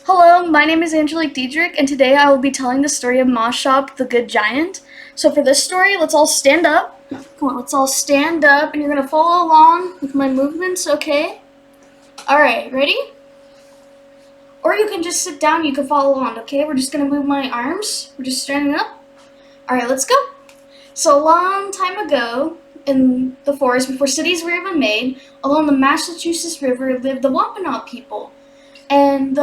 Hello, my name is Angelique Deaderick, and today I will be telling the story of Maushop the Good Giant. So for this story, let's all stand up. Come on, let's all stand up, and you're going to follow along with my movements, okay? Alright, ready? Or you can just sit down, you can follow along, okay? We're just going to move my arms. We're just standing up. Alright, let's go. So a long time ago, in the forest, before cities were even made, along the Massachusetts River lived the Wampanoag people. And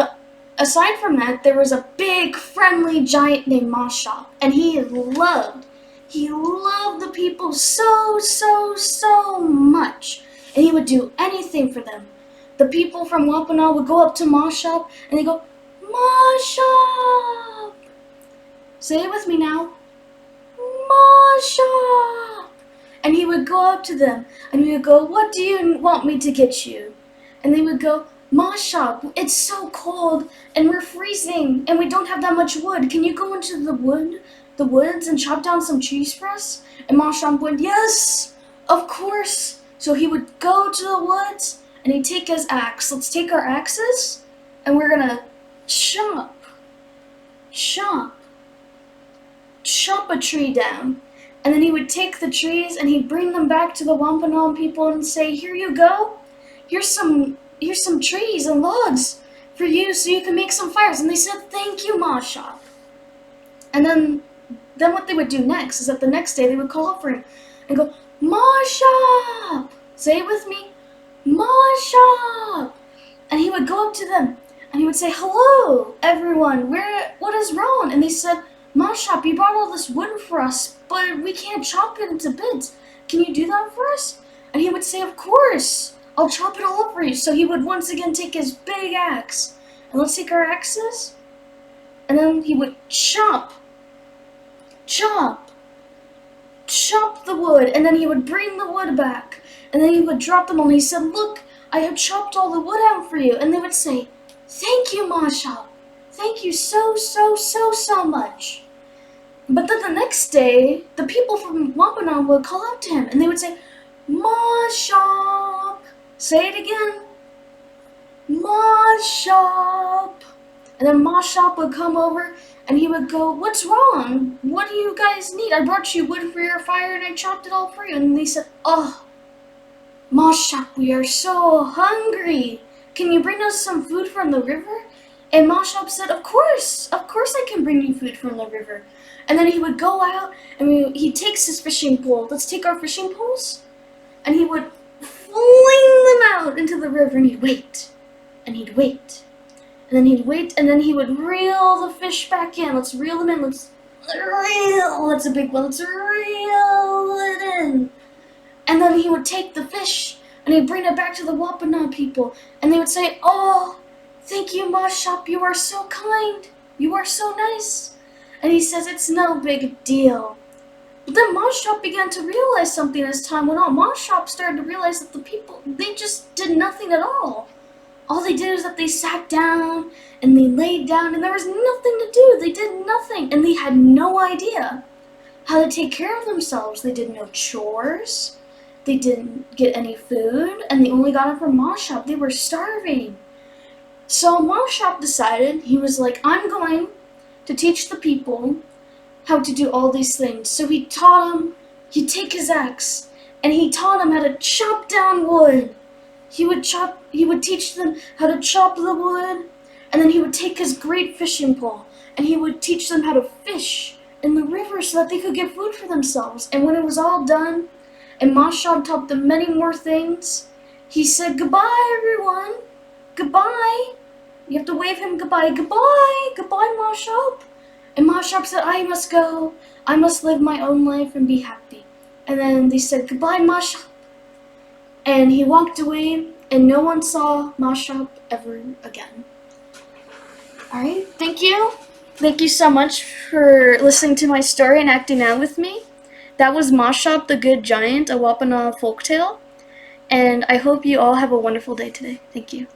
aside from that, there was a big, friendly giant named Maushop, and he loved the people so much, and he would do anything for them. The people from Wampanoag would go up to Maushop, and they go, Maushop! Say it with me now. Maushop! And he would go up to them, and he would go, what do you want me to get you? And they would go, Maushop, it's so cold, and we're freezing, and we don't have that much wood. Can you go into the woods, and chop down some trees for us? And Maushop went, yes, of course. So he would go to the woods, and he'd take his axe. Let's take our axes, and we're gonna chop a tree down. And then he would take the trees, and he'd bring them back to the Wampanoag people and say, here you go. Here's some trees and logs for you so you can make some fires. And they said, thank you, Maushop. And then what they would do next is that the next day they would call up for him and go, Maushop! Say it with me. Maushop! And he would go up to them and he would say, hello, everyone. What is wrong? And they said, Maushop, you brought all this wood for us, but we can't chop it into bits. Can you do that for us? And he would say, of course. I'll chop it all up for you. So he would once again take his big axe. And let's take our axes. And then he would chop the wood. And then he would bring the wood back. And then he would drop them all. And he said, look, I have chopped all the wood out for you. And they would say, thank you, Maushop. Thank you so much. But then the next day, the people from Wampanoag would call out to him. And they would say, Maushop. Say it again. Maushop. And then Maushop would come over and he would go, what's wrong? What do you guys need? I brought you wood for your fire and I chopped it all for you. And they said, oh, Maushop, we are so hungry. Can you bring us some food from the river? And Maushop said, of course I can bring you food from the river. And then he would go out and he takes his fishing pole. Let's take our fishing poles. And he would fling them out into the river, and he'd wait, and he'd wait, and then he'd wait, and then he would reel the fish back in. Let's reel them in. Let's reel. That's a big one. Let's reel it in. And then he would take the fish, and he'd bring it back to the Wampanoag people, and they would say, oh, thank you, Maushop. You are so kind. You are so nice. And he says, it's no big deal. But then Maushop began to realize something as time went on. Maushop started to realize that the people, they just did nothing at all. All they did was that they sat down and they laid down and there was nothing to do. They did nothing and they had no idea how to take care of themselves. They did no chores. They didn't get any food and they only got it from Maushop. They were starving. So Maushop decided, he was like, I'm going to teach the people how to do all these things. So he taught them, he'd take his axe, and he taught them how to chop down wood. He would teach them how to chop the wood, and then he would take his great fishing pole, and he would teach them how to fish in the river so that they could get food for themselves. And when it was all done, and Maushop taught them many more things, he said, goodbye, everyone. Goodbye. You have to wave him goodbye. Goodbye. Goodbye, Maushop. And Maushop said, I must go. I must live my own life and be happy. And then they said, goodbye, Maushop. And he walked away, and no one saw Maushop ever again. Alright, thank you. Thank you so much for listening to my story and acting out with me. That was Maushop the Good Giant, a Wampanoag folktale. And I hope you all have a wonderful day today. Thank you.